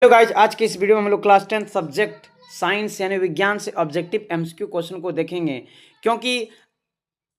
Hello guys, आज की इस वीडियो में हम लोग क्लास 10 सब्जेक्ट साइंस यानी विज्ञान से ऑब्जेक्टिव एमसीक्यू क्वेश्चन को देखेंगे। क्योंकि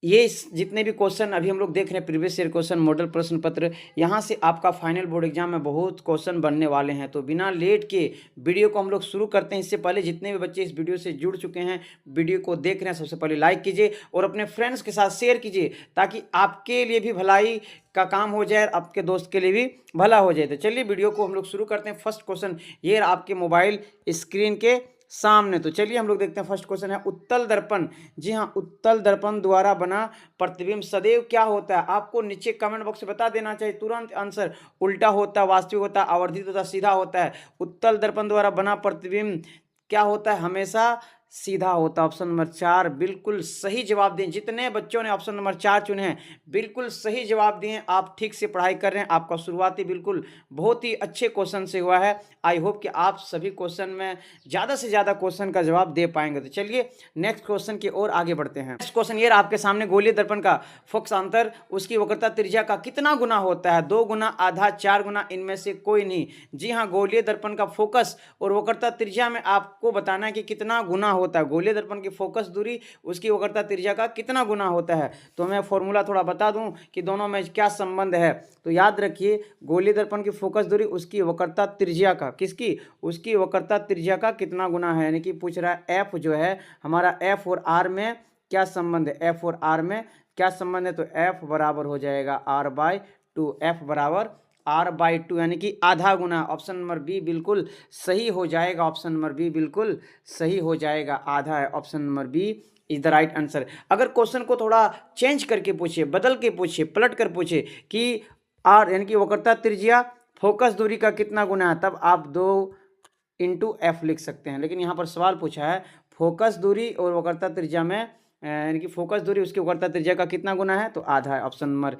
ये जितने भी क्वेश्चन अभी हम लोग देख रहे हैं, प्रीवियस ईयर क्वेश्चन, मॉडल प्रश्न पत्र, यहाँ से आपका फाइनल बोर्ड एग्जाम में बहुत क्वेश्चन बनने वाले हैं। तो बिना लेट के वीडियो को हम लोग शुरू करते हैं। इससे पहले जितने भी बच्चे इस वीडियो से जुड़ चुके हैं, वीडियो को देख रहे हैं, सबसे पहले लाइक कीजिए और अपने फ्रेंड्स के साथ शेयर कीजिए, ताकि आपके लिए भी भलाई का काम हो जाए, आपके दोस्त के लिए भी भला हो जाए। तो चलिए वीडियो को हम लोग शुरू करते हैं। फर्स्ट क्वेश्चन ये आपके मोबाइल स्क्रीन के सामने। तो चलिए हम लोग देखते हैं। फर्स्ट क्वेश्चन है उत्तल दर्पण। जी हाँ, उत्तल दर्पण द्वारा बना प्रतिबिंब सदैव क्या होता है? आपको नीचे कमेंट बॉक्स में बता देना चाहिए तुरंत आंसर। उल्टा होता है, वास्तविक होता है, आवर्धित होता है, सीधा होता है। उत्तल दर्पण द्वारा बना प्रतिबिंब क्या होता है? हमेशा सीधा होता। ऑप्शन नंबर 4 बिल्कुल सही जवाब दें। जितने बच्चों ने ऑप्शन नंबर 4 चुने हैं, बिल्कुल सही जवाब दिए। आप ठीक से पढ़ाई कर रहे हैं। आपका शुरुआती बिल्कुल बहुत ही अच्छे क्वेश्चन से हुआ है। आई होप कि आप सभी क्वेश्चन में ज़्यादा से ज़्यादा क्वेश्चन का जवाब दे पाएंगे। तो चलिए नेक्स्ट क्वेश्चन की ओर आगे बढ़ते हैं। नेक्स्ट क्वेश्चन ये आपके सामने, गोलीय दर्पण का फोकस अंतर उसकी वक्रता त्रिज्या का कितना गुना होता है? 2 गुना, आधा, 4 गुना, इनमें से कोई नहीं। जी हाँ, गोलीय दर्पण का फोकस और वक्रता त्रिज्या में आपको बताना है कि कितना गुना होता है। गोलीय दर्पण की फोकस दूरी उसकी वक्रता त्रिज्या का कितना गुना होता है। तो मैं फॉर्मूला थोड़ा बता दूं कि दोनों में क्या संबंध है। तो याद रखिए, गोलीय दर्पण की फोकस दूरी उसकी वक्रता त्रिज्या का, किसकी? उसकी वक्रता त्रिज्या का कितना गुना है। यानी कि पूछ रहा है एफ जो है हमारा, एफ और आर में क्या संबंध है? एफ और आर में क्या संबंध है? तो एफ बराबर हो जाएगा आर बाई टू। एफ बराबर आर बाई टू, यानी कि आधा गुना। ऑप्शन नंबर बी बिल्कुल सही हो जाएगा। ऑप्शन नंबर बी बिल्कुल सही हो जाएगा, आधा है। Option number B is the right answer. अगर क्वेश्चन को थोड़ा चेंज करके पूछे, बदल के पूछे, पलट कर पूछे कि आर यानी कि वक्रता त्रिज्या फोकस दूरी का कितना गुना है, तब आप 2 इंटू एफ लिख सकते हैं। लेकिन यहाँ पर सवाल पूछा है फोकस दूरी और वक्रता त्रिज्या में, यानी कि फोकस दूरी उसकी वक्रता त्रिज्या का कितना गुना है, तो आधा है। ऑप्शन नंबर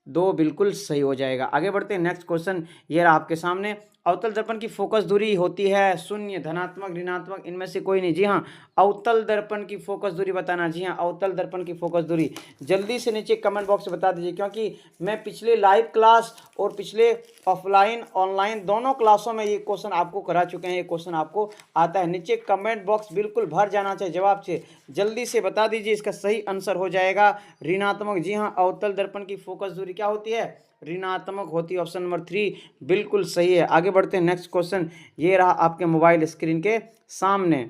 2 बिल्कुल सही हो जाएगा। आगे बढ़ते हैं। नेक्स्ट क्वेश्चन ये रहा आपके सामने। अवतल दर्पण की फोकस दूरी होती है शून्य, धनात्मक, ऋणात्मक, इनमें से कोई नहीं। जी हाँ, अवतल दर्पण की फोकस दूरी बताना। जी हाँ, अवतल दर्पण की फोकस दूरी जल्दी से नीचे कमेंट बॉक्स में बता दीजिए। क्योंकि मैं पिछले लाइव क्लास और पिछले ऑफलाइन ऑनलाइन दोनों क्लासों में ये क्वेश्चन आपको करा चुके हैं। ये क्वेश्चन आपको आता है। नीचे कमेंट बॉक्स बिल्कुल भर जाना चाहिए जवाब से। जल्दी से बता दीजिए, इसका सही आंसर हो जाएगा ऋणात्मक। जी हाँ, अवतल दर्पण की फोकस दूरी क्या होती है? ऋणात्मक होती है। ऑप्शन नंबर 3 बिल्कुल सही है। आगे बढ़ते हैं। नेक्स्ट क्वेश्चन ये रहा आपके मोबाइल स्क्रीन के सामने।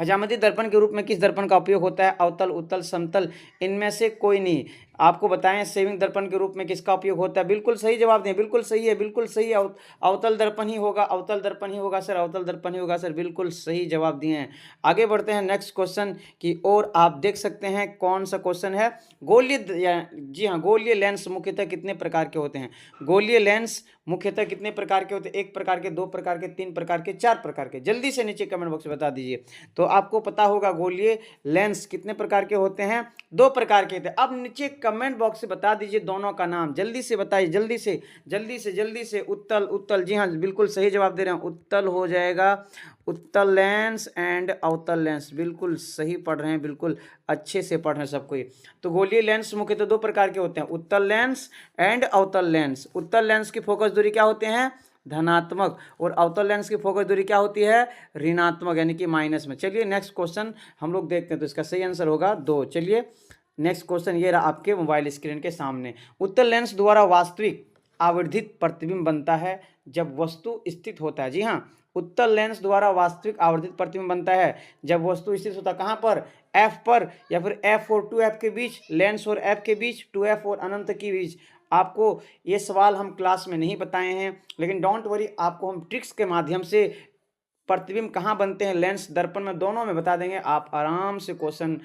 हजामती दर्पण के रूप में किस दर्पण का उपयोग होता है? अवतल, उत्तल, समतल, इनमें से कोई नहीं। आपको बताएं सेविंग दर्पण के रूप में किसका उपयोग होता है? बिल्कुल सही जवाब दें। बिल्कुल सही है, बिल्कुल सही है। अवतल दर्पण ही होगा, अवतल दर्पण ही होगा सर, अवतल दर्पण ही होगा सर। बिल्कुल सही जवाब दिए हैं। आगे बढ़ते हैं नेक्स्ट क्वेश्चन की ओर। आप देख सकते हैं कौन सा क्वेश्चन है। गोलीय, जी हाँ, गोलीय लेंस मुख्यतः कितने प्रकार के होते हैं? गोलीय लेंस मुख्यतः कितने प्रकार के होते हैं? 1 प्रकार के, 2 प्रकार के, 3 प्रकार के, 4 प्रकार के। जल्दी से नीचे कमेंट बॉक्स में बता दीजिए। तो आपको पता होगा गोलीय लेंस कितने प्रकार के होते हैं? 2 प्रकार के होते हैं। अब नीचे कमेंट बॉक्स से बता दीजिए दोनों का नाम। जल्दी से बताइए, जल्दी से, जल्दी से, जल्दी से। उत्तल, उत्तल, जी हाँ बिल्कुल सही जवाब दे रहे हैं। उत्तल हो जाएगा, उत्तल लेंस एंड अवतल लेंस। बिल्कुल सही पढ़ रहे हैं, बिल्कुल अच्छे से पढ़ रहे हैं सब कोई। तो गोलीय लेंस मुख्यतः 2 प्रकार के होते हैं, उत्तल लेंस एंड अवतल लेंस। उत्तल लेंस की फोकस दूरी क्या होते हैं? धनात्मक। और अवतल लेंस की फोकस दूरी क्या होती है? ऋणात्मक, यानी कि माइनस में। चलिए नेक्स्ट क्वेश्चन हम लोग देखते हैं। तो इसका सही आंसर होगा 2। चलिए नेक्स्ट क्वेश्चन ये रहा आपके मोबाइल स्क्रीन के सामने। उत्तल लेंस द्वारा वास्तविक आवर्धित प्रतिबिंब बनता है जब वस्तु स्थित होता है। जी हाँ, उत्तल लेंस द्वारा वास्तविक आवर्धित प्रतिबिंब बनता है जब वस्तु स्थित होता है। कहाँ पर? एफ पर, या फिर एफ और 2F के बीच, लेंस और एफ के बीच, 2F और अनंत के बीच। आपको ये सवाल हम क्लास में नहीं बताए हैं, लेकिन डोंट वरी, आपको हम ट्रिक्स के माध्यम से प्रतिबिंब कहाँ बनते हैं, लेंस, दर्पण में, दोनों में बता देंगे। आप आराम से क्वेश्चन,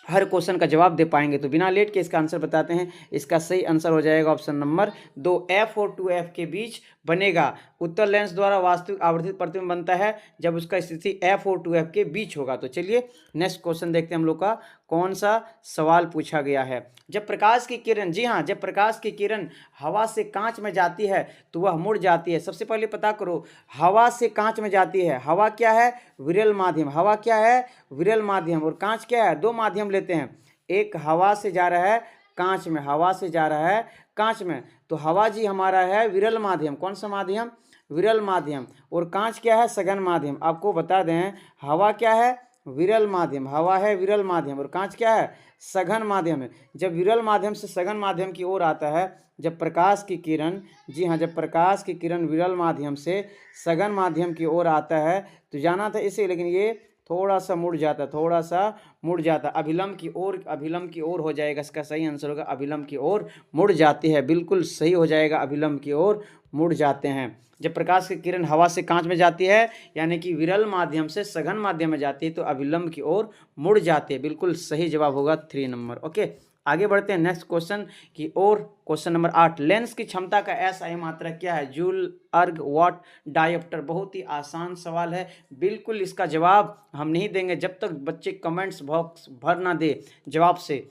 हर क्वेश्चन का जवाब दे पाएंगे। तो बिना लेट के इसका आंसर बताते हैं। इसका सही आंसर हो जाएगा ऑप्शन नंबर 2, एफ और 2F के बीच बनेगा। उत्तल लेंस द्वारा वास्तविक आवर्धित प्रतिबिंब बनता है जब उसका स्थिति एफ और 2F के बीच होगा। तो चलिए नेक्स्ट क्वेश्चन देखते हैं हम लोग का कौन सा सवाल पूछा गया है। जब प्रकाश की किरण, जी हाँ, जब प्रकाश की किरण हवा से कांच में जाती है तो वह मुड़ जाती है। सबसे पहले पता करो, हवा से कांच में जाती है। हवा क्या है? विरल माध्यम। हवा क्या है? विरल माध्यम। और कांच क्या है? 2 माध्यम लेते हैं। एक हवा से जा रहा है कांच में, हवा से जा रहा है कांच में। तो हवा जी हमारा है विरल माध्यम। कौन सा माध्यम? विरल माध्यम, और कांच क्या है, सघन माध्यम। आपको बता दें, हवा क्या है, विरल माध्यम, हवा है विरल माध्यम, और कांच क्या है, सघन माध्यम है। जब विरल माध्यम से सघन माध्यम की ओर आता है, जब प्रकाश की किरण, जी हाँ, जब प्रकाश की किरण विरल माध्यम से सघन माध्यम की ओर आता है तो जाना था इसे, लेकिन ये थोड़ा सा मुड़ जाता, थोड़ा सा मुड़ जाता, अभिलंब की ओर, अभिलंब की ओर हो जाएगा। इसका सही आंसर होगा अभिलंब की ओर मुड़ जाती है, बिल्कुल सही हो जाएगा, अभिलंब की ओर मुड़ जाते हैं। जब प्रकाश की किरण हवा से कांच में जाती है, यानी कि विरल माध्यम से सघन माध्यम में जाती है, तो अभिलंब की ओर मुड़ जाती है। बिल्कुल सही जवाब होगा 3 नंबर। ओके, आगे बढ़ते हैं नेक्स्ट क्वेश्चन की ओर। क्वेश्चन नंबर 8, लेंस की क्षमता का एसआई मात्रक क्या है, जूल, अर्ग, वाट, डायोप्टर। बहुत ही आसान सवाल है, बिल्कुल इसका जवाब हम नहीं देंगे जब तक बच्चे कमेंट्स बॉक्स भर ना दे जवाब से।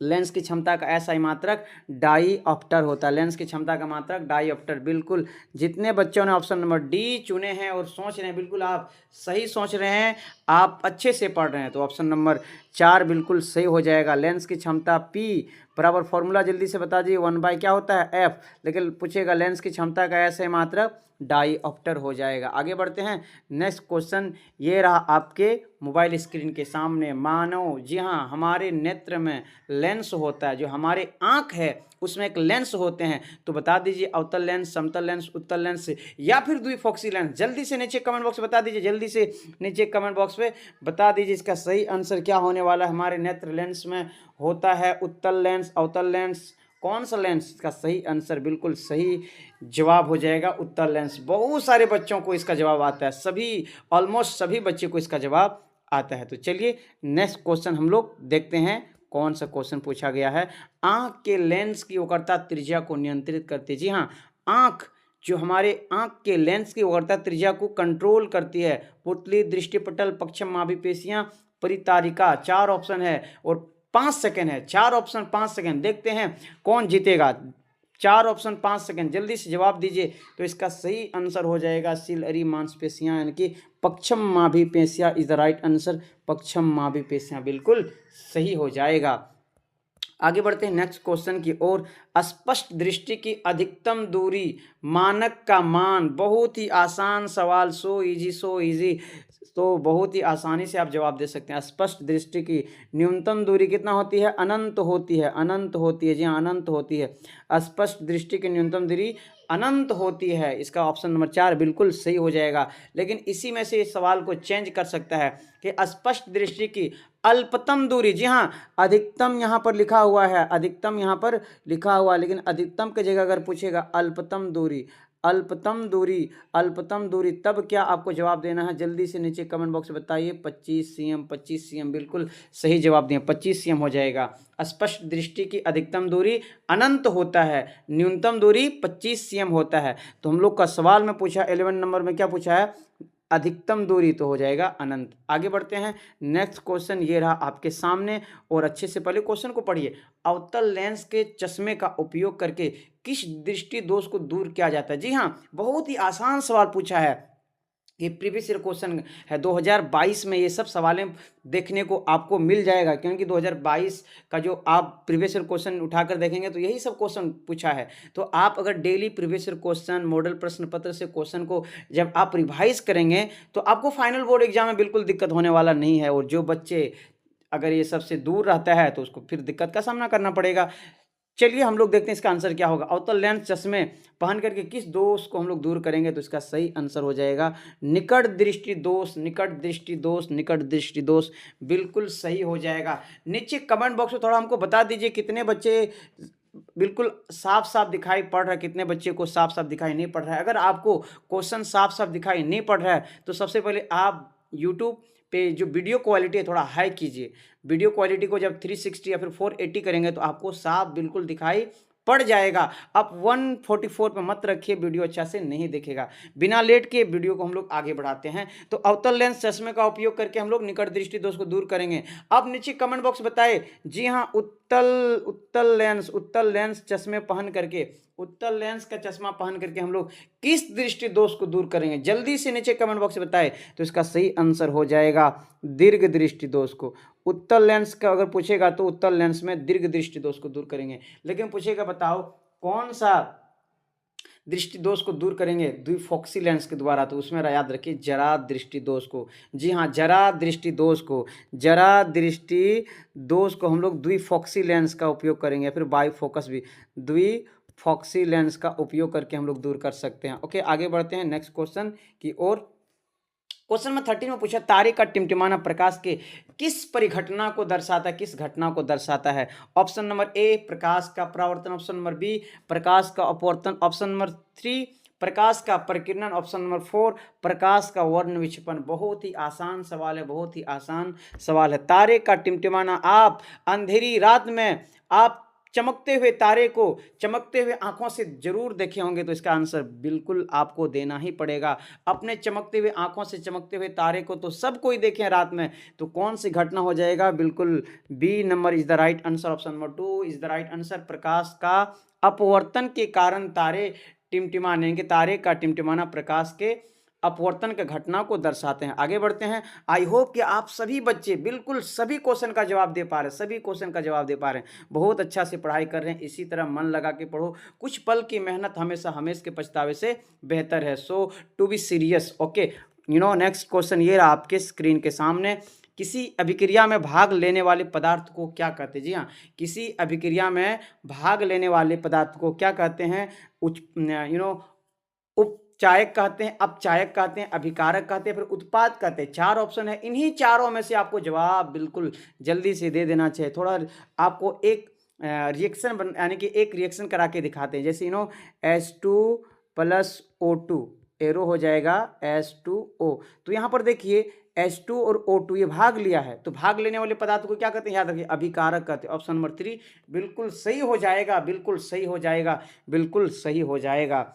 लेंस की क्षमता का एसआई मात्रक डाईऑप्टर होता है, लेंस की क्षमता का मात्रक डाईऑप्टर। बिल्कुल जितने बच्चों ने ऑप्शन नंबर डी चुने हैं और सोच रहे हैं, बिल्कुल आप सही सोच रहे हैं, आप अच्छे से पढ़ रहे हैं, तो ऑप्शन नंबर 4 बिल्कुल सही हो जाएगा। लेंस की क्षमता पी बराबर, फॉर्मूला जल्दी से बता दीजिए, 1 बाय क्या होता है, एफ, लेकिन पूछेगा लेंस की क्षमता का एसआई मात्रक डाईऑप्टर हो जाएगा। आगे बढ़ते हैं नेक्स्ट क्वेश्चन, ये रहा आपके मोबाइल स्क्रीन के सामने। मानव, जी हाँ, हमारे नेत्र में लेंस होता है, जो हमारे आंख है उसमें एक लेंस होते हैं, तो बता दीजिए अवतल लेंस, समतल लेंस, उत्तल लेंस या फिर द्विफोक्सी लेंस। जल्दी से नीचे कमेंट बॉक्स में बता दीजिए, जल्दी से नीचे कमेंट बॉक्स में बता दीजिए इसका सही आंसर क्या होने वाला है। हमारे नेत्र लेंस में होता है उत्तल लेंस, अवतल लेंस, कौन सा लेंस, इसका सही आंसर बिल्कुल सही जवाब हो जाएगा उत्तल लेंस। बहुत सारे बच्चों को इसका जवाब आता है, सभी, ऑलमोस्ट सभी बच्चे को इसका जवाब आता है। तो चलिए नेक्स्ट क्वेश्चन हम लोग देखते हैं, कौन सा क्वेश्चन पूछा गया है। आंख के लेंस की वक्रता त्रिज्या को नियंत्रित करती है। जी हाँ, आंख, जो हमारे आंख के लेंस की वक्रता त्रिज्या को कंट्रोल करती है। पुतली, दृष्टिपटल, पक्षम मांसपेशियां, परितारिका। 4 ऑप्शन है और 5 सेकेंड है, 4 ऑप्शन 5 सेकेंड। देखते हैं कौन जीतेगा। 4 ऑप्शन 5 सेकेंड, जल्दी से जवाब दीजिए। तो इसका सही आंसर हो जाएगा सिलहरी मांसपेशियां, यानी कि पक्षम मांसपेशियां इज द राइट आंसर। पक्षम मांसपेशियां बिल्कुल सही हो जाएगा। आगे बढ़ते हैं नेक्स्ट क्वेश्चन की ओर। स्पष्ट दृष्टि की अधिकतम दूरी, मानक का मान। बहुत ही आसान सवाल, सो इजी, सो इजी, तो बहुत ही आसानी से आप जवाब दे सकते हैं। स्पष्ट दृष्टि की न्यूनतम दूरी कितना होती है, अनंत होती है, अनंत होती है, जी हाँ, अनंत होती है। स्पष्ट दृष्टि की न्यूनतम दूरी अनंत होती है, इसका ऑप्शन नंबर 4 बिल्कुल सही हो जाएगा। लेकिन इसी में से इस सवाल को चेंज कर सकता है कि स्पष्ट दृष्टि की अल्पतम दूरी, जी हाँ, अधिकतम यहाँ पर लिखा हुआ है, अधिकतम यहाँ पर लिखा हुआ है, लेकिन अधिकतम की जगह अगर पूछेगा अल्पतम दूरी, अल्पतम दूरी, अल्पतम दूरी, तब क्या आपको जवाब देना है, जल्दी से नीचे कमेंट बॉक्स में बताइए। 25 cm, 25 cm बिल्कुल सही जवाब दिए, 25 cm हो जाएगा। स्पष्ट दृष्टि की अधिकतम दूरी अनंत होता है, न्यूनतम दूरी 25 cm होता है। तो हम लोग का सवाल में पूछा 11 नंबर में क्या पूछा है, अधिकतम दूरी, तो हो जाएगा अनंत। आगे बढ़ते हैं नेक्स्ट क्वेश्चन, ये रहा आपके सामने, और अच्छे से पहले क्वेश्चन को पढ़िए। अवतल लेंस के चश्मे का उपयोग करके किस दृष्टि दोष को दूर किया जाता है। जी हाँ, बहुत ही आसान सवाल पूछा है, ये प्रीवियस ईयर क्वेश्चन है। 2022 में ये सब सवालें देखने को आपको मिल जाएगा, क्योंकि 2022 का जो आप प्रीवियस ईयर क्वेश्चन उठाकर देखेंगे तो यही सब क्वेश्चन पूछा है। तो आप अगर daily previous year question, model प्रश्न पत्र से क्वेश्चन को जब आप रिवाइज करेंगे तो आपको फाइनल बोर्ड एग्जाम में बिल्कुल दिक्कत होने वाला नहीं है। और जो बच्चे अगर ये सबसे दूर रहता है तो उसको फिर दिक्कत का सामना करना पड़ेगा। चलिए हम लोग देखते हैं इसका आंसर क्या होगा। अवतल लेंस चश्मे पहन करके किस दोष को हम लोग दूर करेंगे, तो इसका सही आंसर हो जाएगा निकट दृष्टि दोष, निकट दृष्टि दोष, निकट दृष्टि दोष बिल्कुल सही हो जाएगा। नीचे कमेंट बॉक्स में थोड़ा हमको बता दीजिए कितने बच्चे बिल्कुल साफ साफ दिखाई पड़ रहा है, कितने बच्चे को साफ साफ दिखाई नहीं पड़ रहा है। अगर आपको क्वेश्चन साफ साफ दिखाई नहीं पड़ रहा है तो सबसे पहले आप यूट्यूब पे जो वीडियो क्वालिटी है थोड़ा हाई कीजिए। वीडियो क्वालिटी को जब 360 या फिर 480 करेंगे तो आपको साफ बिल्कुल दिखाई पड़ जाएगा। आप 144 पे मत रखिए, वीडियो अच्छा से नहीं दिखेगा। बिना लेट के वीडियो को हम लोग आगे बढ़ाते हैं। तो अवतल लेंस चश्मे का उपयोग करके हम लोग निकट दृष्टि दोष को दूर करेंगे। आप नीचे कमेंट बॉक्स बताए, जी हाँ, उत्तल लेंस चश्मे पहन करके, उत्तल लेंस का चश्मा पहन करके हम लोग किस दृष्टि दोष को दूर करेंगे, जल्दी से नीचे कमेंट बॉक्स में बताए। तो इसका सही आंसर हो जाएगा दीर्घ दृष्टि दोष को। उत्तल लेंस का अगर पूछेगा तो उत्तल लेंस में दीर्घ दृष्टि दोष को दूर करेंगे। लेकिन पूछेगा बताओ कौन सा दृष्टि दोष को दूर करेंगे द्विफोक्सी लेंस के द्वारा, तो उसमें याद रखिए जरा दृष्टि दोष को, जी हाँ जरा दृष्टि दोष को हम लोग द्विफोक्सी लेंस का उपयोग करेंगे, फिर बाईफोकस भी, द्विफोक्सी लेंस का उपयोग करके हम लोग दूर कर सकते हैं। ओके, आगे बढ़ते हैं नेक्स्ट क्वेश्चन की ओर। क्वेश्चन नंबर 13 में पूछा तारे का टिमटिमाना प्रकाश के किस परिघटना को दर्शाता है, किस घटना को दर्शाता है। ऑप्शन नंबर ए प्रकाश का परावर्तन, ऑप्शन नंबर बी प्रकाश का अपवर्तन, ऑप्शन नंबर 3 प्रकाश का परिकिरण, ऑप्शन नंबर 4 प्रकाश का वर्ण विक्षेपण। बहुत ही आसान सवाल है, बहुत ही आसान सवाल है। तारे का टिमटिमाना, आप अंधेरी रात में आप चमकते हुए तारे को चमकते हुए आंखों से जरूर देखे होंगे, तो इसका आंसर बिल्कुल आपको देना ही पड़ेगा। अपने चमकते हुए आंखों से चमकते हुए तारे को तो सब कोई देखे रात में, तो कौन सी घटना हो जाएगा, बिल्कुल B number is the right answer, option number 2 is the right answer. प्रकाश का अपवर्तन के कारण तारे टिमटिमाने, तारे का टिमटिमाना प्रकाश के अपवर्तन के घटना को दर्शाते हैं। आगे बढ़ते हैं। आई होप कि आप सभी बच्चे बिल्कुल सभी क्वेश्चन का जवाब दे पा रहे हैं, बहुत अच्छा से पढ़ाई कर रहे हैं। इसी तरह मन लगा के पढ़ो, कुछ पल की मेहनत हमेशा के पछतावे से बेहतर है। So to be serious. Okay, next question ये रहा आपके स्क्रीन के सामने। किसी अभिक्रिया में भाग लेने वाले पदार्थ को क्या कहते हैं। जी हाँ, किसी अभिक्रिया में भाग लेने वाले पदार्थ को क्या कहते हैं, उपचायक कहते हैं, अपचायक कहते हैं, अभिकारक कहते हैं, फिर उत्पाद कहते हैं। 4 ऑप्शन है, इन्हीं चारों में से आपको जवाब बिल्कुल जल्दी से दे देना चाहिए। थोड़ा आपको एक रिएक्शन यानी कि एक रिएक्शन करा के दिखाते हैं, जैसे H2 + O2 एरो हो जाएगा H2O। तो यहाँ पर देखिए H2 और O2 ये भाग लिया है, तो भाग लेने वाले पदार्थ को क्या कहते हैं, याद रखिए अभिकारक कहते हैं। ऑप्शन नंबर 3 बिल्कुल सही हो जाएगा, बिल्कुल सही हो जाएगा, बिल्कुल सही हो जाएगा।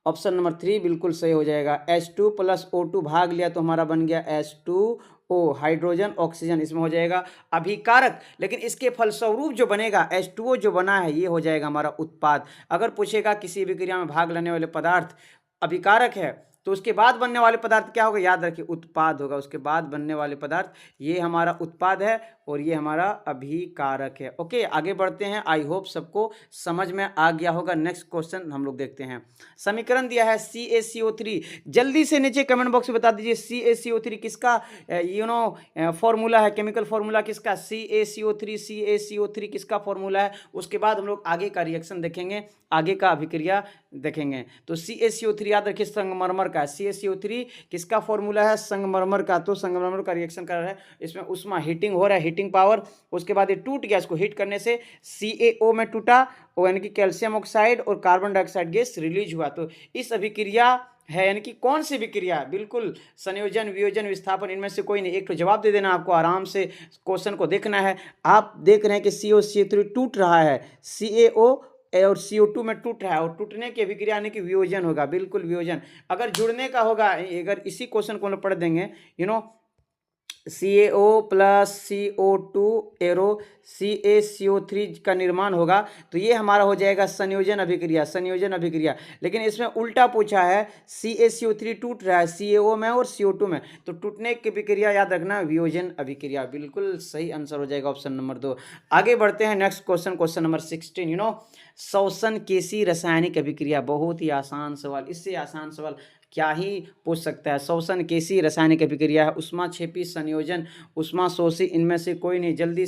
ऑप्शन नंबर 3 बिल्कुल सही हो जाएगा। H2 + O2 भाग लिया तो हमारा बन गया H2O, हाइड्रोजन ऑक्सीजन, इसमें हो जाएगा अभिकारक। लेकिन इसके फलस्वरूप जो बनेगा H2O जो बना है, ये हो जाएगा हमारा उत्पाद। अगर पूछेगा किसी विक्रिया में भाग लेने वाले पदार्थ अभिकारक है, तो उसके बाद बनने वाले पदार्थ क्या होगा, याद रखिए उत्पाद होगा। उसके बाद बनने वाले पदार्थ ये हमारा उत्पाद है और ये हमारा अभिकारक है। ओके, आगे बढ़ते हैं। आई होप सबको समझ में आ गया होगा। नेक्स्ट क्वेश्चन हम लोग देखते हैं। समीकरण दिया है CaCO3, जल्दी से नीचे कमेंट बॉक्स में बता दीजिए CaCO3 किसका फॉर्मूला है, केमिकल फॉर्मूला किसका, CaCO3 किसका फॉर्मूला है। उसके बाद हम लोग आगे का रिएक्शन देखेंगे, आगे का अभिक्रिया देखेंगे। तो CaCO3 याद रखिए संगमरमर का, CaCO3 किसका फॉर्मूला है, संगमरमर का। तो संगमरमर का रिएक्शन कर रहा है, इसमें उष्मा हीटिंग हो रहा है, हीटिंग पावर। उसके बाद ये टूट गया, इसको हीट करने से CaO में टूटा, यानी कि कैल्शियम ऑक्साइड और कार्बन डाइऑक्साइड गैस रिलीज हुआ। तो इस अभिक्रिया है, यानी कि कौन सी विक्रिया है, बिल्कुल संयोजन, वियोजन, विस्थापन, इनमें से कोई नहीं। एक तो जवाब दे देना, आपको आराम से क्वेश्चन को देखना है। आप देख रहे हैं कि CaCO3 टूट रहा है, CaO और CO2 में टूट रहा है, और टूटने की अभिक्रिया यानी कि वियोजन होगा, बिल्कुल वियोजन। अगर जुड़ने का होगा, अगर इसी क्वेश्चन को हम लोग पढ़ देंगे, CaO + CO2 एरो CaCO3 का निर्माण होगा, तो ये हमारा हो जाएगा संयोजन अभिक्रिया। लेकिन इसमें उल्टा पूछा है, CaCO3 टूट रहा है CaO में और CO2 में, तो टूटने की अभिक्रिया याद रखना वियोजन अभिक्रिया। बिल्कुल सही आंसर हो जाएगा ऑप्शन नंबर 2। आगे बढ़ते हैं नेक्स्ट क्वेश्चन नंबर 16। श्वसन केसी रासायनिक अभिक्रिया, बहुत ही आसान सवाल, इससे आसान सवाल क्या ही पूछ सकता है। श्वसन केसी रासायनिक अभिक्रिया है, उष्माक्षेपी, संयोजन, उष्माशोषी, इनमें से कोई नहीं। जल्दी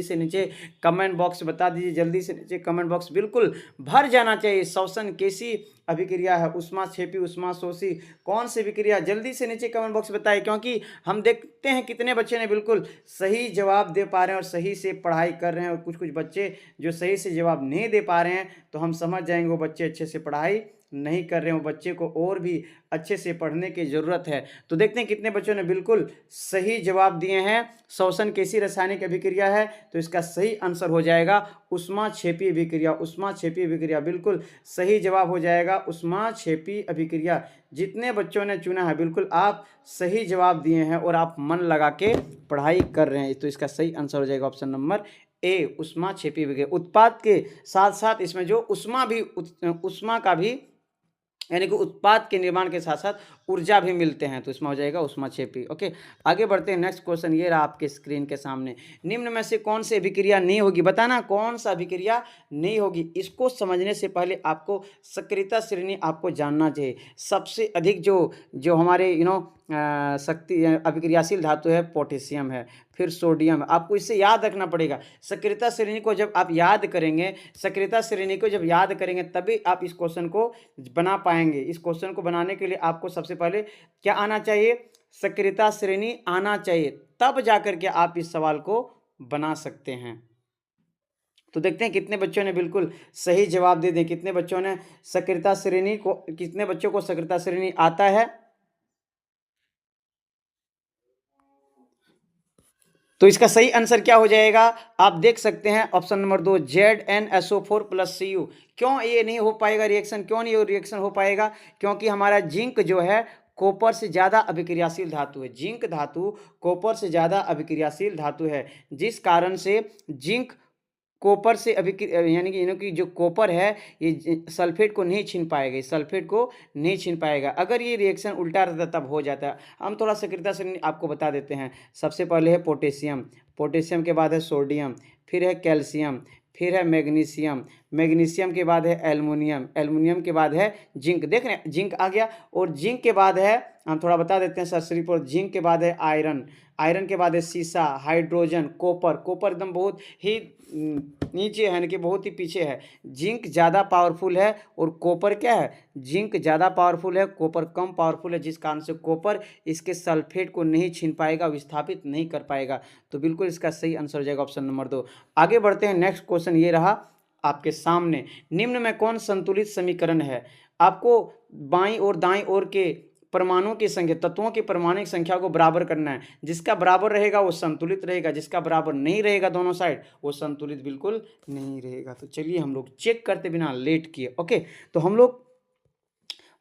से नीचे कमेंट बॉक्स बता दीजिए, जल्दी से नीचे कमेंट बॉक्स बिल्कुल भर जाना चाहिए। श्वसन केसी अभिक्रिया है, उष्माक्षेपी, उष्माशोषी, कौन सी विक्रिया, जल्दी से नीचे कमेंट बॉक्स बताइए, क्योंकि हम देखते हैं कितने बच्चे ने बिल्कुल सही जवाब दे पा रहे हैं और सही से पढ़ाई कर रहे हैं, और कुछ बच्चे जो सही से जवाब नहीं दे पा रहे हैं, तो हम समझ जाएंगे वो बच्चे अच्छे से पढ़ाई नहीं कर रहे हो, बच्चे को और भी अच्छे से पढ़ने की ज़रूरत है। तो देखते हैं कितने बच्चों ने बिल्कुल सही जवाब दिए हैं। श्वसन कैसी रासायनिक अभिक्रिया है, तो इसका सही आंसर हो जाएगा उष्माक्षेपी अभिक्रिया, बिल्कुल सही जवाब हो जाएगा उष्माक्षेपी अभिक्रिया। जितने बच्चों ने चुना है बिल्कुल आप सही जवाब दिए हैं और आप मन लगा के पढ़ाई कर रहे हैं, तो इसका सही आंसर हो जाएगा ऑप्शन नंबर ए, उष्माक्षेपी अभिक्रिया। उत्पाद के साथ साथ इसमें जो उष्मा का भी यानी कि उत्पाद के निर्माण के साथ साथ ऊर्जा भी मिलते हैं, तो इसमें हो जाएगा ऊष्माक्षेपी। ओके, आगे बढ़ते हैं। नेक्स्ट क्वेश्चन ये रहा आपके स्क्रीन के सामने, निम्न में से कौन सी अभिक्रिया नहीं होगी, बताना कौन सा अभिक्रिया नहीं होगी। इसको समझने से पहले आपको सक्रियता श्रेणी आपको जानना चाहिए। सबसे अधिक जो जो हमारे शक्ति अभिक्रियाशील धातु है पोटेशियम है, फिर सोडियम है। आपको इससे याद रखना पड़ेगा। सक्रियता श्रेणी को जब आप याद करेंगे, सक्रियता श्रेणी को जब याद करेंगे तभी आप इस क्वेश्चन को बना पाएंगे। इस क्वेश्चन को बनाने के लिए आपको सबसे पहले क्या आना चाहिए, सक्रियता श्रेणी आना चाहिए, तब जाकर के आप इस सवाल को बना सकते हैं। तो देखते हैं कितने बच्चों ने बिल्कुल सही जवाब दे दें, कितने बच्चों ने सक्रियता श्रेणी को, कितने बच्चों को सक्रियता श्रेणी आता है। तो इसका सही आंसर क्या हो जाएगा, आप देख सकते हैं ऑप्शन नंबर 2 ZnSO4 + Cu। क्यों ये नहीं हो पाएगा रिएक्शन, क्यों नहीं रिएक्शन हो पाएगा, क्योंकि हमारा जिंक जो है कॉपर से ज़्यादा अभिक्रियाशील धातु है। जिंक धातु कॉपर से ज़्यादा अभिक्रियाशील धातु है, जिस कारण से जिंक कॉपर से यानी कि जो कॉपर है ये सल्फेट को नहीं छीन पाएगा, सल्फेट को नहीं छीन पाएगा। अगर ये रिएक्शन उल्टा रहता तब हो जाता। हम थोड़ा सक्रियता से आपको बता देते हैं। सबसे पहले है पोटेशियम, पोटेशियम के बाद है सोडियम, फिर है कैल्शियम, फिर है मैग्नीशियम, मैग्नीशियम के बाद है एल्युमिनियम, एल्युमिनियम के बाद है जिंक। देख रहे हैं जिंक आ गया, और जिंक के बाद है, हम थोड़ा बता देते हैं सरसरी पर, जिंक के बाद है आयरन, आयरन के बाद है सीसा, हाइड्रोजन, कॉपर, कॉपर एकदम बहुत ही नीचे है, यानी कि बहुत ही पीछे है। जिंक ज़्यादा पावरफुल है और कॉपर क्या है, जिंक ज़्यादा पावरफुल है, कॉपर कम पावरफुल है, जिस कारण से कॉपर इसके सल्फेट को नहीं छीन पाएगा, विस्थापित नहीं कर पाएगा। तो बिल्कुल इसका सही आंसर हो जाएगा ऑप्शन नंबर 2। आगे बढ़ते हैं। नेक्स्ट क्वेश्चन ये रहा आपके सामने, निम्न में कौन संतुलित समीकरण है। आपको बाईं और दाईं ओर के परमाणुओं की संख्या, तत्वों की परमाणु की संख्या को बराबर करना है। जिसका बराबर रहेगा वो संतुलित रहेगा, जिसका बराबर नहीं रहेगा दोनों साइड, वो संतुलित बिल्कुल नहीं रहेगा। तो चलिए हम लोग चेक करते बिना लेट किए। ओके, तो हम लोग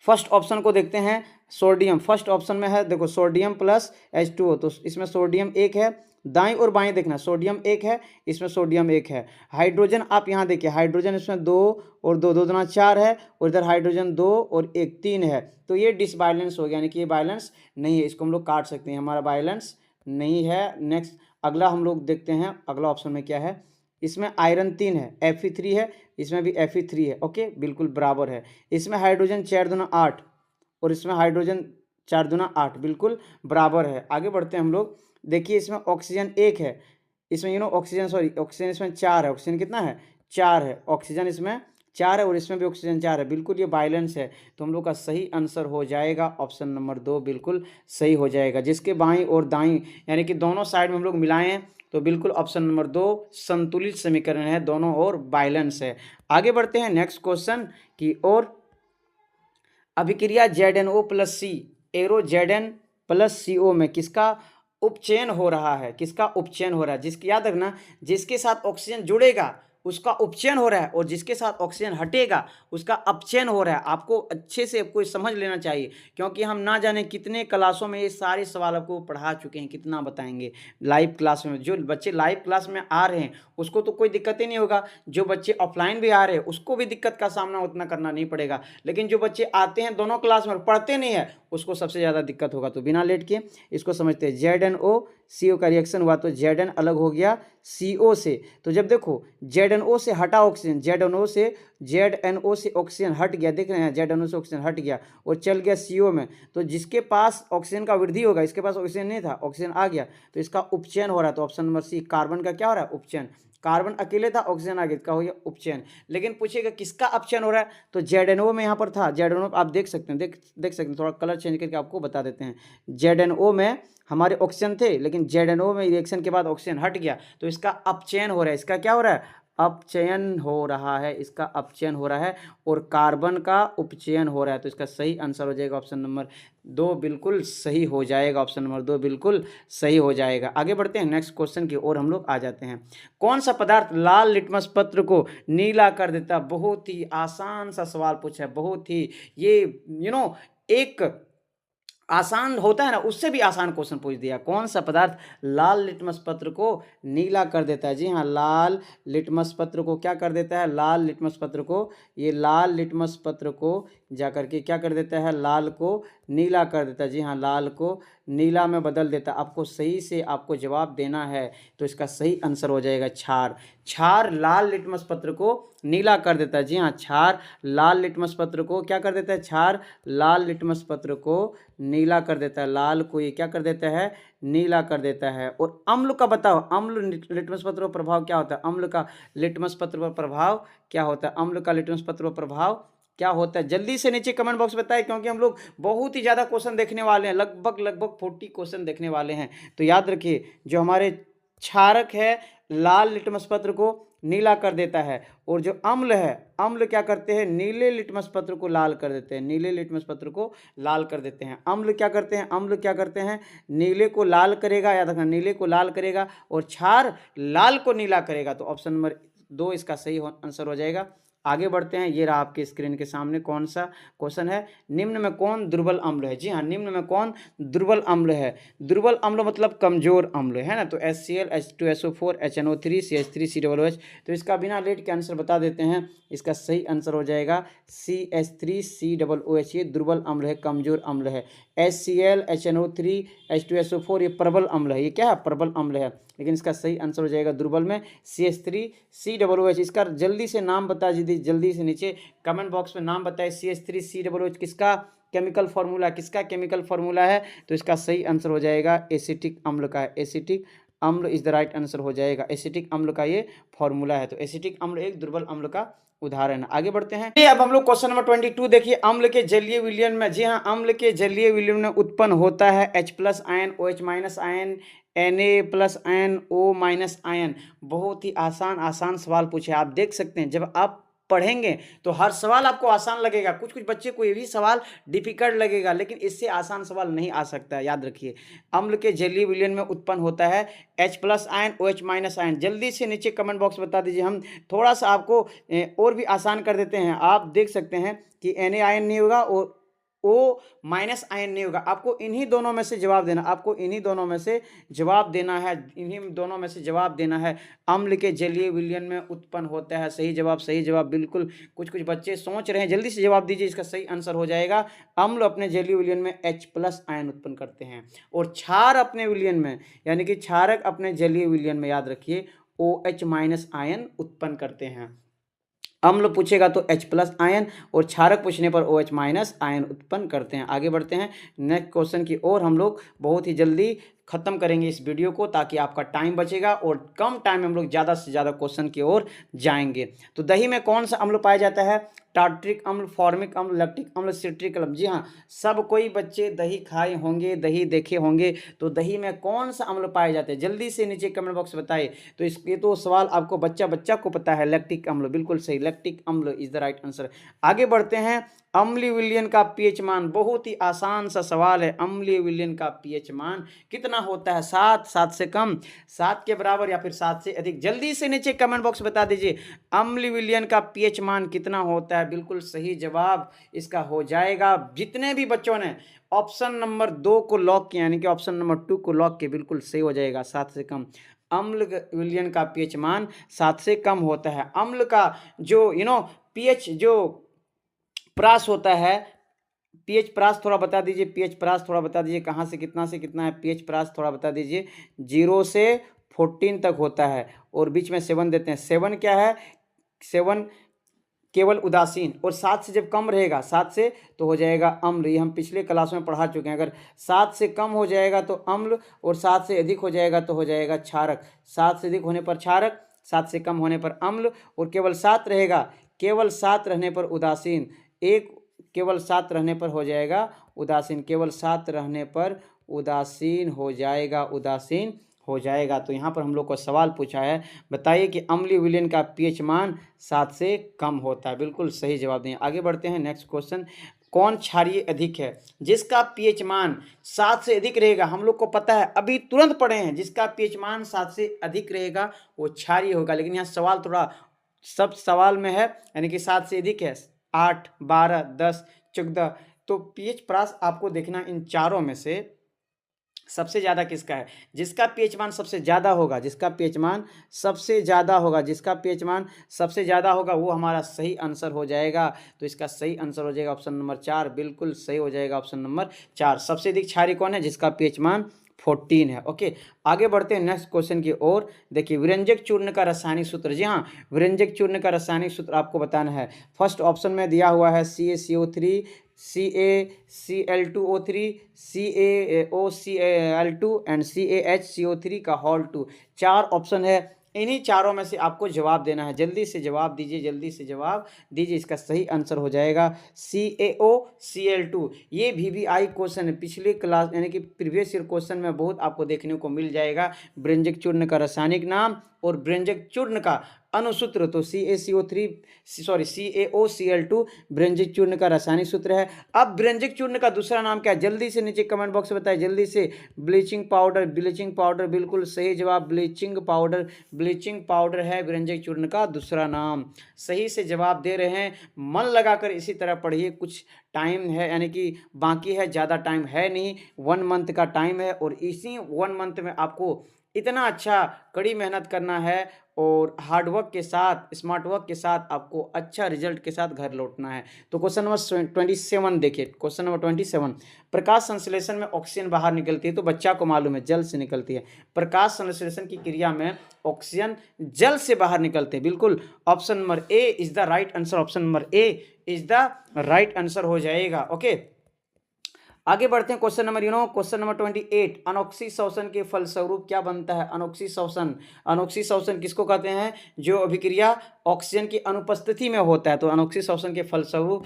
फर्स्ट ऑप्शन को देखते हैं, सोडियम। फर्स्ट ऑप्शन में है देखो सोडियम प्लस H2O, तो इसमें सोडियम 1 है। दाईं और बाईं देखना, सोडियम 1 है, इसमें सोडियम 1 है। हाइड्रोजन आप यहाँ देखिए, हाइड्रोजन इसमें 2 और 2, 2 दूना 4 है, और इधर हाइड्रोजन 2 और 1 3 है। तो ये डिसबैलेंस हो गया, यानी कि ये बैलेंस नहीं है, इसको हम लोग काट सकते हैं, हमारा बैलेंस नहीं है। नेक्स्ट अगला हम लोग देखते हैं, अगला ऑप्शन में क्या है। इसमें आयरन 3 है, Fe3 है, इसमें भी Fe3 है। ओके, बिल्कुल बराबर है। इसमें हाइड्रोजन 4 दूना 8 और इसमें हाइड्रोजन 4 दूना 8, बिल्कुल बराबर है। आगे बढ़ते हैं हम लोग, देखिए इसमें ऑक्सीजन 1 है, इसमें ऑक्सीजन ऑक्सीजन इसमें 4 है। ऑक्सीजन कितना है, 4 है। ऑक्सीजन इसमें 4 है और इसमें भी ऑक्सीजन 4 है, बिल्कुल ये बैलेंस है। तो हम लोग का सही आंसर हो जाएगा ऑप्शन नंबर 2, बिल्कुल सही हो जाएगा। जिसके बाईं और दाईं यानी कि दोनों साइड में हम लोग मिलाएं तो बिल्कुल ऑप्शन नंबर 2 संतुलित समीकरण है, दोनों और बैलेंस है। आगे बढ़ते हैं नेक्स्ट क्वेश्चन की ओर। अभिक्रिया ZnO + C, arrow Zn + CO में किसका उपचयन हो रहा है, किसका उपचयन हो रहा है। जिसकी याद रखना, जिसके साथ ऑक्सीजन जुड़ेगा उसका उपचयन हो रहा है, और जिसके साथ ऑक्सीजन हटेगा उसका अपचयन हो रहा है। आपको अच्छे से कोई समझ लेना चाहिए, क्योंकि हम ना जाने कितने क्लासों में ये सारे सवाल आपको पढ़ा चुके हैं, कितना बताएंगे लाइव क्लास में। जो बच्चे लाइव क्लास में आ रहे हैं उसको तो कोई दिक्कत ही नहीं होगा, जो बच्चे ऑफलाइन भी आ रहे हैं उसको भी दिक्कत का सामना उतना करना नहीं पड़ेगा। लेकिन जो बच्चे आते हैं दोनों क्लास में और पढ़ते नहीं है उसको सबसे ज़्यादा दिक्कत होगा। तो बिना लेट किए इसको समझते हैं। ZnO CO का रिएक्शन हुआ तो Zn अलग हो गया CO से। तो जब देखो ZnO से हटा ऑक्सीजन, ZnO से ऑक्सीजन हट गया, देख रहे हैं ZnO से ऑक्सीजन हट गया और चल गया CO में। तो जिसके पास ऑक्सीजन का वृद्धि होगा, इसके पास ऑक्सीजन नहीं था, ऑक्सीजन आ गया तो इसका उपचयन हो रहा है। तो ऑप्शन नंबर C, कार्बन का क्या हो रहा है, उपचयन। कार्बन अकेले था, ऑक्सीजन आ गया, इसका हो गया उपचयन। लेकिन पूछेगा किसका अपचयन हो रहा है, तो ZnO में यहाँ पर था। ZnO आप देख सकते हैं, देख सकते हैं, थोड़ा कलर चेंज करके आपको बता देते हैं। ZnO में हमारे ऑक्सीजन थे, लेकिन ZnO में रिएक्शन के बाद ऑक्सीजन हट गया तो इसका अपचयन हो रहा है। इसका क्या हो रहा है, अपचयन हो रहा है, इसका अपचयन हो रहा है, और कार्बन का उपचयन हो रहा है। तो इसका सही आंसर हो जाएगा ऑप्शन नंबर 2, बिल्कुल सही हो जाएगा। ऑप्शन नंबर 2 बिल्कुल सही हो जाएगा। आगे बढ़ते हैं नेक्स्ट क्वेश्चन की ओर हम लोग आ जाते हैं। कौन सा पदार्थ लाल लिटमस पत्र को नीला कर देता। बहुत ही आसान सा सवाल पूछा है, बहुत ही ये एक आसान होता है ना, उससे भी आसान क्वेश्चन पूछ दिया। कौन सा पदार्थ लाल लिटमस पत्र को नीला कर देता है। जी हाँ, लाल लिटमस पत्र को क्या कर देता है, लाल लिटमस पत्र को, ये लाल लिटमस पत्र को जा करके क्या कर देता है, लाल को नीला कर देता है। जी हाँ, लाल को नीला में बदल देता है। आपको सही से आपको जवाब देना है, तो इसका सही आंसर हो जाएगा क्षार। क्षार लाल लिटमस पत्र को नीला कर देता है। जी हाँ, क्षार लाल लिटमस पत्र को क्या कर देता है, क्षार लाल लिटमस पत्र को नीला कर देता है। लाल को ये क्या कर देता है, नीला कर देता है। और अम्ल का बताओ, अम्ल लिटमस पत्र पर प्रभाव क्या होता है, अम्ल का लिटमस पत्र पर प्रभाव क्या होता है, अम्ल का लिटमस पत्र पर प्रभाव क्या होता है। जल्दी से नीचे कमेंट बॉक्स बताएं, क्योंकि हम लोग बहुत ही ज़्यादा क्वेश्चन देखने वाले हैं, लगभग 40 क्वेश्चन देखने वाले हैं। तो याद रखिए, जो हमारे क्षारक है लाल लिटमस पत्र को नीला कर देता है, और जो अम्ल है, अम्ल क्या करते हैं, नीले लिटमस पत्र को लाल कर देते हैं, नीले लिटमस पत्र को लाल कर देते हैं। अम्ल क्या करते हैं, अम्ल क्या करते हैं, नीले को लाल करेगा, याद रखना, नीले को लाल करेगा, और क्षार लाल को नीला करेगा। तो ऑप्शन नंबर 2 इसका सही आंसर हो जाएगा। आगे बढ़ते हैं, ये रहा आपके स्क्रीन के सामने कौन सा क्वेश्चन है, निम्न में कौन दुर्बल अम्ल है। जी हाँ, निम्न में कौन दुर्बल अम्ल है। दुर्बल अम्ल मतलब कमजोर अम्ल है ना। तो HCl, H2SO4, HNO3, CH3, COOH। तो इसका बिना लेट के आंसर बता देते हैं। इसका सही आंसर हो जाएगा CH3COOH। ये दुर्बल अम्ल है, कमजोर अम्ल है। HCl, HNO3, H2SO4 ये प्रबल अम्ल है। ये क्या है, प्रबल अम्ल है। लेकिन इसका सही आंसर हो जाएगा दुर्बल में CH3COOH। इसका जल्दी से नाम बता दीजिए, जल्दी से नीचे कमेंट बॉक्स में नाम बताए। CH3COOH किसका केमिकल फार्मूला, किसका केमिकल फार्मूला है। तो इसका सही आंसर हो जाएगा एसिटिक अम्ल का है। एसिटिक अम्ल इज द राइट आंसर हो जाएगा। एसिटिक अम्ल का ये फॉर्मूला है। तो एसिटिक अम्ल एक दुर्बल अम्ल का उदाहरण। आगे बढ़ते हैं, अब हम लोग क्वेश्चन नंबर 22 देखिए। अम्ल के जलीय विलयन में, जी हाँ, अम्ल के जलीय विलयन में उत्पन्न होता है H+ ion, OH- ion, Na+ ion, O- ion. बहुत ही आसान सवाल पूछे। आप देख सकते हैं, जब आप पढ़ेंगे तो हर सवाल आपको आसान लगेगा। कुछ बच्चे को ये भी सवाल डिफिकल्ट लगेगा, लेकिन इससे आसान सवाल नहीं आ सकता है। याद रखिए, अम्ल के जलीय विलयन में उत्पन्न होता है H+ आयन, OH- आयन। जल्दी से नीचे कमेंट बॉक्स बता दीजिए। हम थोड़ा सा आपको और भी आसान कर देते हैं। आप देख सकते हैं कि Na आयन नहीं होगा और O- आयन नहीं होगा। आपको इन्हीं दोनों में से जवाब देना, आपको इन्हीं दोनों में से जवाब देना है, इन्हीं दोनों में से जवाब देना है। अम्ल के जलीय विलयन में उत्पन्न होता है। सही जवाब, सही जवाब बिल्कुल। कुछ बच्चे सोच रहे हैं, जल्दी से जवाब दीजिए। इसका सही आंसर हो जाएगा, अम्ल अपने जलीय विलयन में H+ आयन उत्पन्न करते हैं, और क्षार अपने विलयन में, यानी कि क्षारक अपने जलीय विलयन में, याद रखिए, OH- आयन उत्पन्न करते हैं। अम्ल पूछेगा तो H+ आयन, और क्षारक पूछने पर OH- आयन उत्पन्न करते हैं। आगे बढ़ते हैं नेक्स्ट क्वेश्चन की ओर। हम लोग बहुत ही जल्दी खत्म करेंगे इस वीडियो को, ताकि आपका टाइम बचेगा और कम टाइम में हम लोग ज़्यादा से ज़्यादा क्वेश्चन की ओर जाएंगे। तो दही में कौन सा अम्ल पाया जाता है, टार्ट्रिक अम्ल, फॉर्मिक अम्ल, लैक्टिक अम्ल, सिट्रिक अम्ल। जी हाँ, सब कोई बच्चे दही खाए होंगे, दही देखे होंगे। तो दही में कौन सा अम्ल पाए जाते हैं, जल्दी से नीचे कमेंट बॉक्स बताइए। तो इसके तो सवाल आपको बच्चा को पता है, लैक्टिक अम्ल, बिल्कुल सही, लैक्टिक अम्ल इज द राइट आंसर। आगे बढ़ते हैं, अम्लीय विलयन का पीएच मान, बहुत ही आसान सा सवाल है। अम्लीय विलयन का पीएच मान कितना होता है, 7, 7 से कम, 7 के बराबर, या फिर 7 से अधिक। जल्दी से नीचे कमेंट बॉक्स बता दीजिए, अम्लीय विलयन का पीएच मान कितना होता है। बिल्कुल सही जवाब इसका हो जाएगा। जितने भी बच्चों ने ऑप्शन नंबर 2 को लॉक किया, यानी कि ऑप्शन नंबर 2 को लॉक किया, बिल्कुल सही हो जाएगा, 7 से कम। अम्ल विलयन का पीएच मान 7 से कम होता है। अम्ल का जो पीएच जो प्रास होता है, पीएच प्रास थोड़ा बता दीजिए, पीएच प्रास थोड़ा बता दीजिए, कहाँ से कितना है पीएच प्रास थोड़ा बता दीजिए। 0 से 14 तक होता है, और बीच में 7 देते हैं। 7 क्या है, 7 केवल उदासीन, और 7 से जब कम रहेगा, 7 से, तो हो जाएगा अम्ल। ये हम पिछले क्लास में पढ़ा चुके हैं। अगर 7 से कम हो जाएगा तो अम्ल, और 7 से अधिक हो जाएगा तो हो जाएगा क्षारक। 7 से अधिक होने पर क्षारक, 7 से कम होने पर अम्ल, और केवल 7 रहेगा, केवल 7 रहने पर उदासीन। एक केवल 7 रहने पर हो जाएगा उदासीन, केवल 7 रहने पर उदासीन हो जाएगा, उदासीन हो जाएगा। तो यहाँ पर हम लोग को सवाल पूछा है, बताइए कि अम्लीय विलयन का पीएच मान 7 से कम होता है। बिल्कुल सही जवाब दें। आगे बढ़ते हैं नेक्स्ट क्वेश्चन, कौन क्षारीय अधिक है, जिसका पीएच मान 7 से अधिक रहेगा। हम लोग को पता है, अभी तुरंत पढ़े हैं, जिसका पीएच मान 7 से अधिक रहेगा वो क्षारीय होगा। लेकिन यहाँ सवाल थोड़ा सब सवाल में है, यानी कि 7 से अधिक है, 8, 12, 10, 14। तो पीएच प्रास आपको देखना इन चारों में से सबसे ज़्यादा किसका है? जिसका पीएच मान सबसे ज़्यादा होगा, जिसका पीएच मान सबसे ज़्यादा होगा, जिसका पीएच मान सबसे ज़्यादा होगा वो हमारा सही आंसर हो जाएगा। तो इसका सही आंसर हो जाएगा ऑप्शन नंबर 4, बिल्कुल सही हो जाएगा ऑप्शन नंबर 4। सबसे अधिक क्षारीय कौन है? जिसका पीएच मान 14 है। ओके, आगे बढ़ते हैं नेक्स्ट क्वेश्चन की ओर। देखिए, विरंजक चूर्ण का रासायनिक सूत्र। जी हाँ, विरंजक चूर्ण का रासायनिक सूत्र आपको बताना है। फर्स्ट ऑप्शन में दिया हुआ है CaCO3, CaCl2O3, CaOCl2 and CaHCO3 का होल 2। 4 ऑप्शन है, इन्हीं चारों में से आपको जवाब देना है। जल्दी से जवाब दीजिए, जल्दी से जवाब दीजिए। इसका सही आंसर हो जाएगा CaOCl2। ये VVI क्वेश्चन है, पिछले क्लास यानी कि प्रीवियस ईयर क्वेश्चन में बहुत आपको देखने को मिल जाएगा। विरंजक चूर्ण का रासायनिक नाम और विरंजक चूर्ण का अनुसूत्र। तो CaOCl2 विरंजक चूर्ण का रासायनिक सूत्र है। अब विरंजक चूर्ण का दूसरा नाम क्या है? जल्दी से नीचे कमेंट बॉक्स में बताइए, जल्दी से। ब्लीचिंग पाउडर, ब्लीचिंग पाउडर, बिल्कुल सही जवाब, ब्लीचिंग पाउडर। ब्लीचिंग पाउडर है विरंजक चूर्ण का दूसरा नाम। सही से जवाब दे रहे हैं, मन लगाकर इसी तरह पढ़िए। कुछ टाइम है, यानी कि बाकी है, ज़्यादा टाइम है नहीं, 1 मंथ का टाइम है और इसी 1 मंथ में आपको इतना अच्छा कड़ी मेहनत करना है और हार्ड वर्क के साथ, स्मार्ट वर्क के साथ आपको अच्छा रिजल्ट के साथ घर लौटना है। तो क्वेश्चन नंबर 27 देखिए, क्वेश्चन नंबर 27। प्रकाश संश्लेषण में ऑक्सीजन बाहर निकलती है, तो बच्चा को मालूम है जल से निकलती है। प्रकाश संश्लेषण की क्रिया में ऑक्सीजन जल से बाहर निकलते हैं, बिल्कुल option number A is the right answer. Option number A is the right answer हो जाएगा। ओके, आगे बढ़ते हैं question number question number 28। Anoxy शोषण के फलस्वरूप क्या बनता है? अनोक्सी शोषण, अनोक्सी शोषण किसको कहते हैं? जो अभिक्रिया ऑक्सीजन की अनुपस्थिति में होता है। तो अनोक्सी शोषण के फलस्वरूप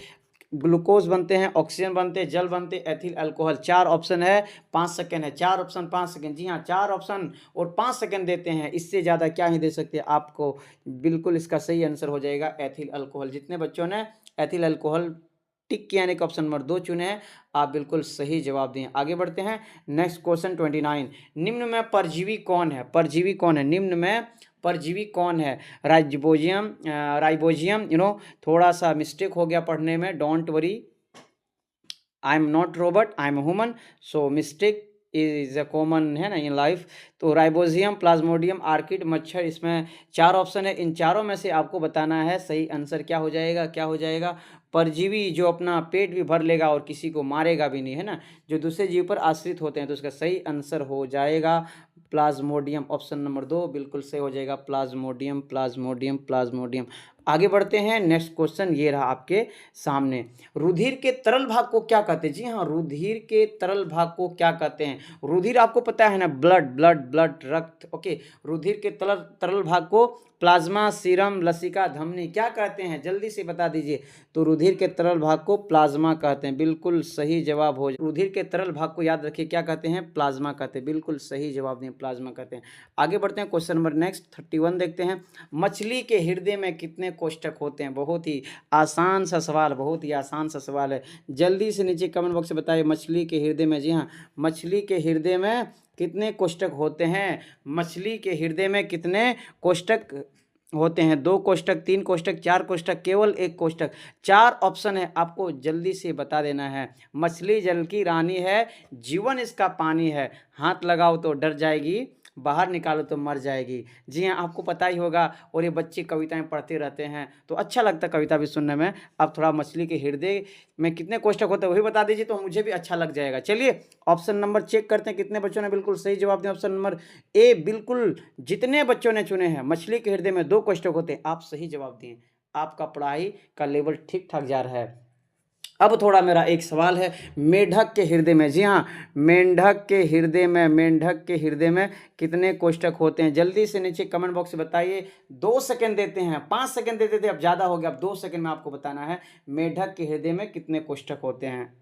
ग्लूकोज बनते हैं, ऑक्सीजन बनते हैं, जल बनते हैं, एथिल अल्कोहल। 4 ऑप्शन है, 5 सेकंड है। 4 ऑप्शन 5 सेकंड। जी हाँ, 4 ऑप्शन और 5 सेकंड देते हैं, इससे ज़्यादा क्या ही दे सकते हैं आपको। बिल्कुल इसका सही आंसर हो जाएगा एथिल अल्कोहल। जितने बच्चों ने एथिल अल्कोहल टिक किया यानी कि ऑप्शन नंबर 2 चुने हैं, आप बिल्कुल सही जवाब दिए। आगे बढ़ते हैं नेक्स्ट क्वेश्चन 29। निम्न में परजीवी कौन है? परजीवी कौन है? निम्न में परजीवी कौन है? राइबोजियम थोड़ा सा मिस्टेक हो गया पढ़ने में, don't worry, I am not robot, I am human, so mistake is a common है ना इन लाइफ। तो राइबोजियम, प्लाज्मोडियम, आर्किड, मच्छर, इसमें 4 ऑप्शन है। इन चारों में से आपको बताना है सही आंसर क्या हो जाएगा। क्या हो जाएगा? परजीवी जो अपना पेट भी भर लेगा और किसी को मारेगा भी नहीं, है ना, जो दूसरे जीव पर आश्रित होते हैं। तो उसका सही आंसर हो जाएगा प्लाज्मोडियम। ऑप्शन नंबर 2 बिल्कुल सही हो जाएगा, प्लाज्मोडियम, प्लाज्मोडियम, प्लाज्मोडियम। आगे बढ़ते हैं नेक्स्ट क्वेश्चन, ये रहा आपके सामने। रुधिर के तरल भाग को क्या कहते हैं? जी हाँ, रुधिर के तरल भाग को क्या कहते हैं? रुधिर आपको पता है ना, ब्लड, ब्लड, ब्लड, रक्त। ओके, रुधिर के तरल भाग को प्लाज्मा, सीरम, लसिका, धमनी क्या कहते हैं? जल्दी से बता दीजिए। तो रुधिर के तरल भाग को प्लाज्मा कहते हैं, बिल्कुल सही जवाब हो। रुधिर के तरल भाग को याद रखिए, क्या कहते हैं? प्लाज्मा कहते हैं, बिल्कुल सही जवाब दें, प्लाज्मा कहते हैं। आगे बढ़ते हैं क्वेश्चन नंबर नेक्स्ट 31 देखते हैं। मछली के हृदय में कितने कोष्ठक होते हैं? बहुत ही आसान सा सवाल, बहुत ही आसान सा सवाल है। जल्दी से नीचे कमेंट बॉक्स में बताइए, मछली के हृदय में, जी हाँ, मछली के हृदय में कितने कोष्ठक होते हैं? मछली के हृदय में कितने कोष्ठक होते हैं? 2 कोष्ठक, 3 कोष्ठक, 4 कोष्ठक, केवल 1 कोष्ठक। 4 ऑप्शन है, आपको जल्दी से बता देना है। मछली जल की रानी है, जीवन इसका पानी है, हाथ लगाओ तो डर जाएगी, बाहर निकालो तो मर जाएगी। जी हाँ, आपको पता ही होगा, और ये बच्चे कविताएं पढ़ते रहते हैं तो अच्छा लगता है कविता भी सुनने में। अब थोड़ा मछली के हृदय में कितने कोष्ठक होते हैं वही बता दीजिए, तो मुझे भी अच्छा लग जाएगा। चलिए ऑप्शन नंबर चेक करते हैं, कितने बच्चों ने बिल्कुल सही जवाब दिया। ऑप्शन नंबर ए, बिल्कुल जितने बच्चों ने चुने हैं, मछली के हृदय में 2 कोष्ठक होते हैं, आप सही जवाब दिए। आपका पढ़ाई का लेवल ठीक ठाक जा रहा है। अब थोड़ा मेरा एक सवाल है, मेंढक के हृदय में, जी हाँ, मेंढक के हृदय में, मेंढक के हृदय में कितने कोष्ठक होते हैं? जल्दी से नीचे कमेंट बॉक्स में बताइए। 2 सेकंड देते हैं, 5 सेकंड देते थे, अब ज़्यादा हो गया, अब 2 सेकंड में आपको बताना है मेंढक के हृदय में कितने कोष्ठक होते हैं।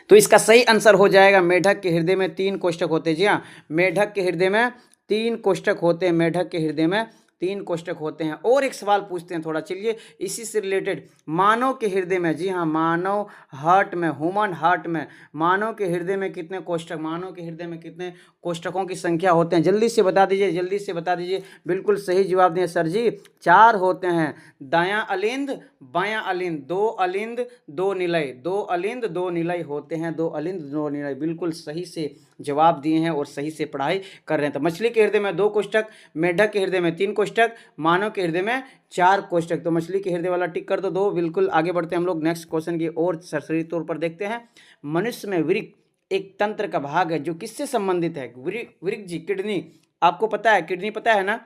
तो इसका सही आंसर हो जाएगा, मेंढक के हृदय में 3 कोष्ठक होते हैं। जी हाँ, मेंढक के हृदय में 3 कोष्ठक होते हैं, मेंढक के हृदय में 3 कोष्ठक होते हैं। और एक सवाल पूछते हैं थोड़ा, चलिए इसी से रिलेटेड। मानव के हृदय में, जी हाँ, मानव हार्ट में, ह्यूमन हार्ट में, मानव के हृदय में कितने कोष्ठक, मानव के हृदय में कितने कोष्ठकों की संख्या होते हैं? जल्दी से बता दीजिए, जल्दी से बता दीजिए। बिल्कुल सही जवाब दें सर जी, 4 होते हैं। दायां अलिंद, बायां अलिंद, दो अलिंद दो निलय, दो अलिंद दो निलय होते हैं, दो अलिंद दो निलय। बिल्कुल सही से जवाब दिए हैं और सही से पढ़ाई कर रहे हैं। तो मछली के हृदय में 2 कोष्ठक, मेढक के हृदय में 3 कोष्ठक, मानव के हृदय में 4 कोष्ठक। तो मछली के हृदय वाला टिक कर दो 2। बिल्कुल आगे बढ़ते हैं हम लोग नेक्स्ट क्वेश्चन की ओर सरसरी तौर पर देखते हैं। मनुष्य में वृक्क एक तंत्र का भाग है जो किससे संबंधित है? वृक्क जी, किडनी। आपको पता है किडनी, पता है ना?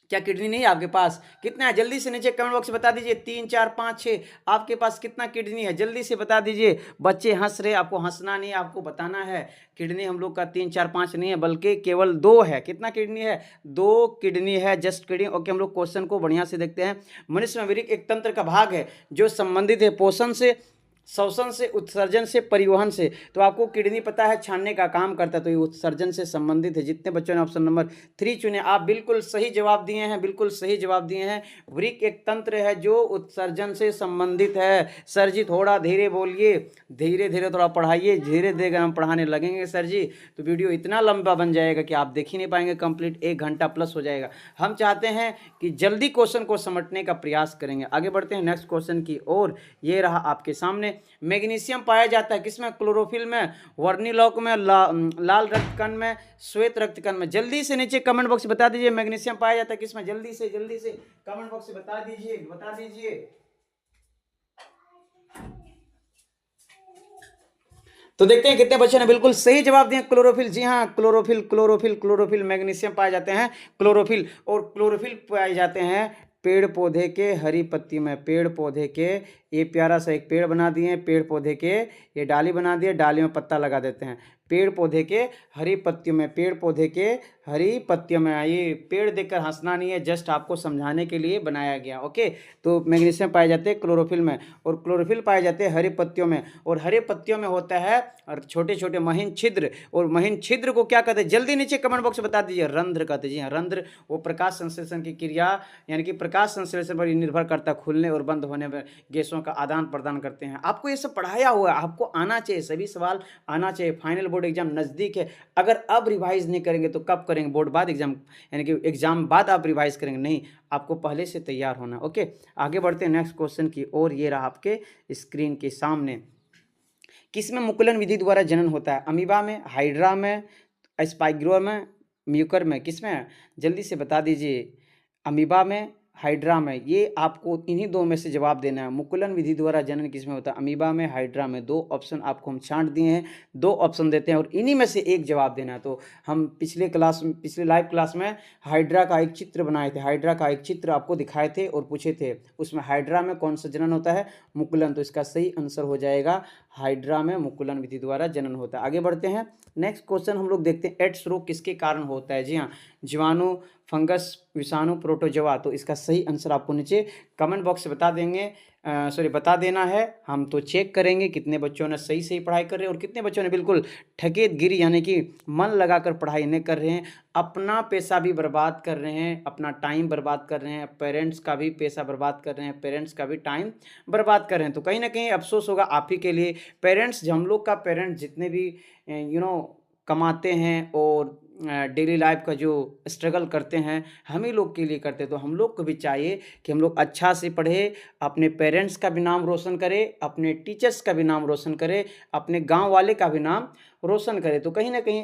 क्या किडनी नहीं है आपके पास? कितना है जल्दी से नीचे कमेंट बॉक्स में बता दीजिए। 3 4 5 6 आपके पास कितना किडनी है? जल्दी से बता दीजिए। बच्चे हंस रहे, आपको हंसना नहीं है, आपको बताना है। किडनी हम लोग का 3 4 5 नहीं है, बल्कि केवल 2 है। कितना किडनी है? 2 किडनी है, जस्ट किडिंग। ओके, हम लोग क्वेश्चन को बढ़िया से देखते हैं। मनुष्य में वृक्क एक तंत्र का भाग है जो संबंधित है पोषण से, श्वसन से, उत्सर्जन से, परिवहन से। तो आपको किडनी पता है छानने का काम करता है, तो ये उत्सर्जन से संबंधित है। जितने बच्चों ने ऑप्शन नंबर 3 चुने, आप बिल्कुल सही जवाब दिए हैं, बिल्कुल सही जवाब दिए हैं। वृक्क एक तंत्र है जो उत्सर्जन से संबंधित है। सर जी थोड़ा धीरे बोलिए, धीरे धीरे थोड़ा पढ़ाइए। धीरे धीरे हम पढ़ाने लगेंगे सर जी तो वीडियो इतना लंबा बन जाएगा कि आप देख ही नहीं पाएंगे, कंप्लीट 1 घंटा प्लस हो जाएगा। हम चाहते हैं कि जल्दी क्वेश्चन को समझने का प्रयास करेंगे। आगे बढ़ते हैं नेक्स्ट क्वेश्चन की ओर। ये रहा आपके सामने। मैग्नीशियम पाया जाता है किसमें? क्लोरोफिल में, वर्णिलॉक में, लाल रक्तकण में, श्वेत रक्तकण में। जल्दी से नीचे कमेंट बॉक्स में बता दीजिए मैग्नीशियम पाया जाता है किसमें? जल्दी से कमेंट बॉक्स में बता दीजिए। तो देखते हैं कितने बच्चों ने बिल्कुल सही जवाब दिए। क्लोरोफिल, जी हाँ, क्लोरोफिल मैग्नीशियम पाए जाते हैं क्लोरोफिल। और क्लोरोफिल पाए जाते हैं पेड़ पौधे के हरी पत्ती में। पेड़ पौधे के, ये प्यारा सा एक पेड़ बना दिए, पेड़ पौधे के ये डाली बना दिए, डाली में पत्ता लगा देते हैं। पेड़ पौधे के हरी पत्तियों में, पेड़ पौधे के हरी पत्तियों में। ये पेड़ देखकर हंसना नहीं है, जस्ट आपको समझाने के लिए बनाया गया। ओके, तो मैग्नीशियम पाए जाते हैं क्लोरोफिल में, और क्लोरोफिल पाए जाते हैं हरी पत्तियों में। और हरी पत्तियों में होता है और छोटे छोटे महीन छिद्र। और महीन छिद्र को क्या कहते हैं? जल्दी नीचे कमेंट बॉक्स में बता दीजिए। रंध्र कहते हैं। जी हाँ, रंध्र वो प्रकाश संश्लेषण की क्रिया, यानी कि प्रकाश संश्लेषण पर निर्भर करता है, खुलने और बंद होने पर गैसों का आदान प्रदान करते हैं। आपको ये सब पढ़ाया हुआ है, आपको आना चाहिए, सभी सवाल आना चाहिए। फाइनल बोर्ड एग्जाम नज़दीक है, अगर अब रिवाइज नहीं करेंगे तो कब करेंगे? बोर्ड बाद एग्जाम, यानी कि एग्जाम बाद आप रिवाइज करेंगे? नहीं, आपको पहले से तैयार होना। ओके, आगे बढ़ते हैं नेक्स्ट क्वेश्चन की ओर। ये रहा आपके स्क्रीन के सामने। किसमें मुकुलन विधि द्वारा जनन होता है? अमीबा में, हाइड्रा में, स्पाइग्रो में, म्यूकर में? किसमें? जल्दी से बता दीजिए। अमीबा में, हाइड्रा में। ये आपको इन्हीं 2 में से जवाब देना है। मुकुलन विधि द्वारा जनन किसमें होता है? अमीबा में, हाइड्रा में। 2 ऑप्शन आपको हम छांट दिए हैं, 2 ऑप्शन देते हैं और इन्हीं में से एक जवाब देना है। तो हम पिछले लाइव क्लास में हाइड्रा का एक चित्र बनाए थे, हाइड्रा का एक चित्र आपको दिखाए थे और पूछे थे उसमें हाइड्रा में कौन सा जनन होता है? मुकुलन। तो इसका सही आंसर हो जाएगा हाइड्रा में मुकुलन विधि द्वारा जनन होता है। आगे बढ़ते हैं नेक्स्ट क्वेश्चन हम लोग देखते हैं। एड्स रोग किसके कारण होता है? जी हाँ, जीवाणु, फंगस, विषाणु, प्रोटोजोआ। तो इसका सही आंसर आपको नीचे कमेंट बॉक्स से बता देना है। हम तो चेक करेंगे कितने बच्चों ने सही पढ़ाई कर रहे हैं और कितने बच्चों ने बिल्कुल ठकेतगिरी, यानी कि मन लगाकर पढ़ाई नहीं कर रहे हैं, अपना पैसा भी बर्बाद कर रहे हैं, अपना टाइम बर्बाद कर रहे हैं, पेरेंट्स का भी पैसा बर्बाद कर रहे हैं, पेरेंट्स का भी टाइम बर्बाद कर रहे हैं। तो कहीं ना कहीं अफसोस होगा आप ही के लिए। पेरेंट्स, हम लोग का पेरेंट्स जितने भी कमाते हैं और डेली लाइफ का जो स्ट्रगल करते हैं, हम ही लोग के लिए करते हैं। तो हम लोग को भी चाहिए कि हम लोग अच्छा से पढ़े, अपने पेरेंट्स का भी नाम रोशन करें, अपने टीचर्स का भी नाम रोशन करें, अपने गांव वाले का भी नाम रोशन करें। तो कहीं ना कहीं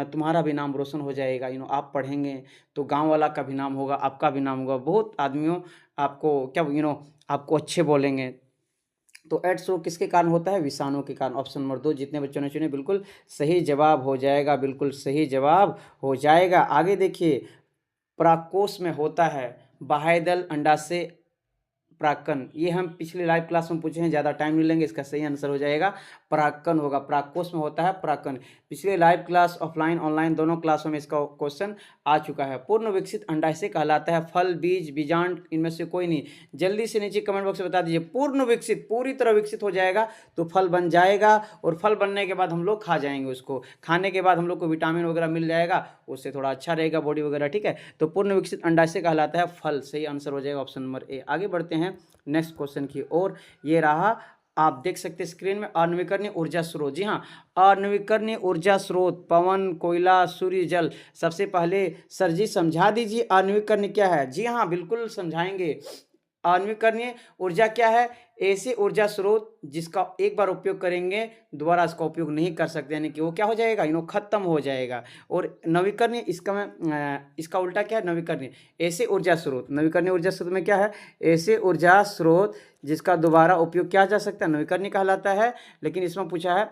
तुम्हारा भी नाम रोशन हो जाएगा। आप पढ़ेंगे तो गांव वाला का भी नाम होगा, आपका भी नाम होगा, बहुत आदमियों आपको आपको अच्छे बोलेंगे। तो एड्स रोग किसके कारण होता है? विषाणु के कारण। ऑप्शन नंबर 2 जितने बच्चों ने चुने बिल्कुल सही जवाब हो जाएगा, बिल्कुल सही जवाब हो जाएगा। आगे देखिए, परागकोश में होता है बाह्यदल, अंडाशय, परागकण। ये हम पिछले लाइव क्लास में पूछे हैं, ज़्यादा टाइम नहीं लेंगे। इसका सही आंसर हो जाएगा परागकण होगा। परागकोश में होता है परागकण। पिछले लाइव क्लास, ऑफलाइन ऑनलाइन दोनों क्लासों में इसका क्वेश्चन आ चुका है। पूर्ण विकसित अंडाशय कहलाता है फल, बीज, बीजांड, इनमें से कोई नहीं। जल्दी से नीचे कमेंट बॉक्स में बता दीजिए। पूर्ण विकसित, पूरी तरह विकसित हो जाएगा तो फल बन जाएगा, और फल बनने के बाद हम लोग खा जाएंगे उसको। खाने के बाद हम लोग को विटामिन वगैरह मिल जाएगा, उससे थोड़ा अच्छा रहेगा बॉडी वगैरह, ठीक है। तो पूर्ण विकसित अंडाशय कहलाता है फल। सही आंसर हो जाएगा ऑप्शन नंबर ए। आगे बढ़ते हैं नेक्स्ट क्वेश्चन की ओर। ये रहा, आप देख सकते हैं स्क्रीन में, अनवीकरणीय ऊर्जा स्रोत। जी हाँ, अनवीकरणीय ऊर्जा स्रोत, पवन, कोयला, सूर्य, जल। सबसे पहले सर जी समझा दीजिए अनवीकरणीय क्या है। जी हाँ, बिल्कुल समझाएंगे। अनवीकरणीय ऊर्जा क्या है? ऐसे ऊर्जा स्रोत जिसका एक बार उपयोग करेंगे दोबारा इसका उपयोग नहीं कर सकते, यानी कि वो क्या हो जाएगा, खत्म हो जाएगा। और नवीकरणीय इसका उल्टा क्या है? नवीकरणीय। ऐसे ऊर्जा स्रोत, नवीकरणीय ऊर्जा स्रोत में क्या है? ऐसे ऊर्जा स्रोत जिसका दोबारा उपयोग किया जा सकता है, नवीकरणीय कहलाता है। लेकिन इसमें पूछा है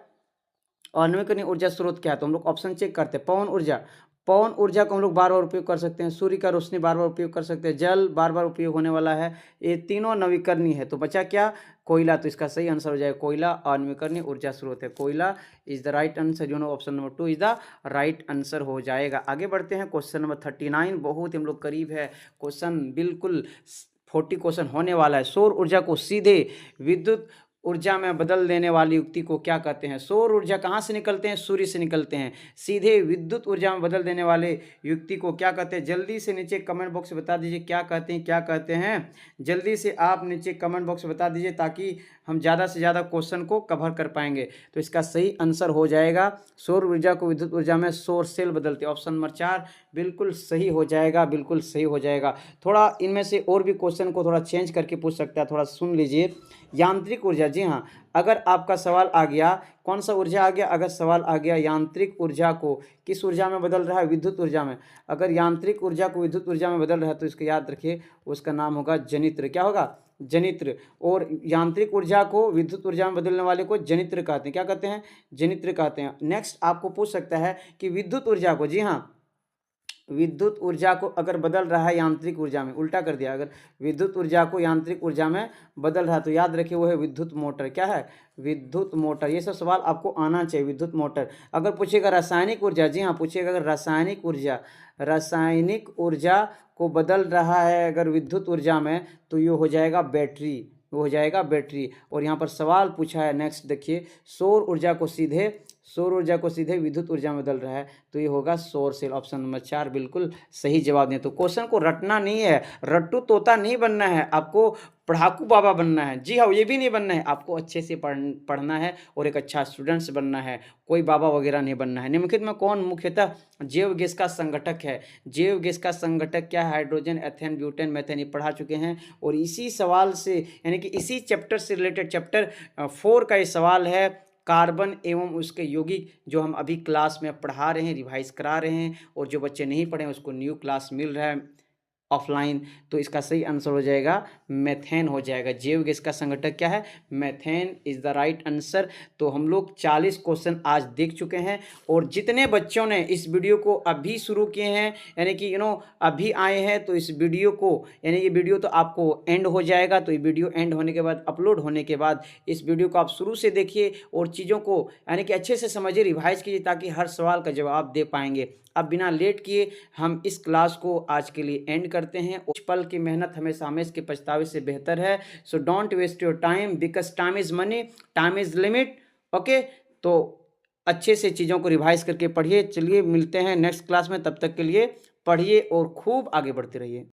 अनवीकरणीय ऊर्जा स्रोत क्या है, तो हम लोग ऑप्शन चेक करते हैं। पवन ऊर्जा, पवन ऊर्जा को हम लोग बार बार उपयोग कर सकते हैं। सूर्य का रोशनी बार बार उपयोग कर सकते हैं। जल बार बार उपयोग होने वाला है। ये तीनों नवीकरणीय है। तो बचा क्या? कोयला। तो इसका सही आंसर हो जाएगा कोयला। अनवीकरणीय ऊर्जा स्रोत है कोयला, is the right answer. Option number 2 is the right answer हो जाएगा। आगे बढ़ते हैं। क्वेश्चन नंबर 39 बहुत हम लोग करीब है। क्वेश्चन बिल्कुल 40 क्वेश्चन होने वाला है। सौर ऊर्जा को सीधे विद्युत ऊर्जा में बदल देने वाली युक्ति को क्या कहते हैं? सौर ऊर्जा कहाँ से निकलते हैं? सूर्य से निकलते हैं। सीधे विद्युत ऊर्जा में बदल देने वाले युक्ति को क्या कहते हैं? जल्दी से नीचे कमेंट बॉक्स में बता दीजिए क्या कहते हैं, क्या कहते हैं। जल्दी से आप नीचे कमेंट बॉक्स में बता दीजिए ताकि हम ज़्यादा से ज़्यादा क्वेश्चन को कवर कर पाएंगे। तो इसका सही आंसर हो जाएगा सौर ऊर्जा को विद्युत ऊर्जा में सौर सेल बदलते। ऑप्शन नंबर 4 बिल्कुल सही हो जाएगा, बिल्कुल सही हो जाएगा। थोड़ा इनमें से और भी क्वेश्चन को थोड़ा चेंज करके पूछ सकता है, थोड़ा सुन लीजिए। यांत्रिक ऊर्जा, जी हाँ, अगर आपका सवाल आ गया कौन सा ऊर्जा आ गया? अगर सवाल आ गया यांत्रिक ऊर्जा को किस ऊर्जा में बदल रहा है? विद्युत ऊर्जा में। अगर यांत्रिक ऊर्जा को विद्युत ऊर्जा में बदल रहा है तो इसको याद रखिए, उसका नाम होगा जनित्र। क्या होगा? जनित्र। और यांत्रिक ऊर्जा को विद्युत ऊर्जा में बदलने वाले को जनित्र कहते हैं। क्या कहते हैं? जनित्र कहते हैं। नेक्स्ट आपको पूछ सकता है कि विद्युत ऊर्जा को, जी हाँ, विद्युत ऊर्जा को अगर बदल रहा है यांत्रिक ऊर्जा में, उल्टा कर दिया, अगर विद्युत ऊर्जा को यांत्रिक ऊर्जा में बदल रहा है तो याद रखिए वो है विद्युत मोटर। क्या है? विद्युत मोटर। ये सब सवाल आपको आना चाहिए। विद्युत मोटर। अगर पूछेगा रासायनिक ऊर्जा, जी हाँ, पूछेगा अगर रासायनिक ऊर्जा, रासायनिक ऊर्जा को बदल रहा है अगर विद्युत ऊर्जा में तो ये हो जाएगा बैटरी, वो हो जाएगा बैटरी। और यहाँ पर सवाल पूछा है नेक्स्ट देखिए, सौर ऊर्जा को सीधे विद्युत ऊर्जा में बदल रहा है तो ये होगा सौर सेल। ऑप्शन नंबर 4 बिल्कुल सही जवाब दें। तो क्वेश्चन को रटना नहीं है, रट्टू तोता नहीं बनना है, आपको पढ़ाकू बाबा बनना है। जी हाँ, ये भी नहीं बनना है, आपको अच्छे से पढ़ना है और एक अच्छा स्टूडेंट्स बनना है, कोई बाबा वगैरह नहीं बनना है। निम्नलिखित में कौन मुख्यतः जैव गैस का संगठक है? जैव गैस का संगठक क्या है? हाइड्रोजन, एथेन, ब्यूटेन, मेथेन, ये पढ़ा चुके हैं। और इसी सवाल से यानी कि इसी चैप्टर से रिलेटेड चैप्टर 4 का ये सवाल है, कार्बन एवं उसके यौगिक, जो हम अभी क्लास में पढ़ा रहे हैं, रिवाइज करा रहे हैं। और जो बच्चे नहीं पढ़े उसको न्यू क्लास मिल रहा है ऑफलाइन। तो इसका सही आंसर हो जाएगा मेथेन हो जाएगा। जैव गैस का संगठक क्या है? Methane is the right answer. तो हम लोग 40 क्वेश्चन आज देख चुके हैं। और जितने बच्चों ने इस वीडियो को अभी शुरू किए हैं, यानी कि अभी आए हैं, तो इस वीडियो को, यानी ये वीडियो तो आपको एंड हो जाएगा, तो ये वीडियो एंड होने के बाद, अपलोड होने के बाद इस वीडियो को आप शुरू से देखिए और चीज़ों को यानी कि अच्छे से समझिए, रिवाइज कीजिए ताकि हर सवाल का जवाब दे पाएंगे। अब बिना लेट किए हम इस क्लास को आज के लिए एंड करते हैं। कुछ पल की मेहनत हमेशा हमेशा के पछतावे से बेहतर है। So don't waste your time because time is money, time is limit. Okay, तो अच्छे से चीज़ों को रिवाइज करके पढ़िए। चलिए मिलते हैं नेक्स्ट क्लास में, तब तक के लिए पढ़िए और खूब आगे बढ़ते रहिए।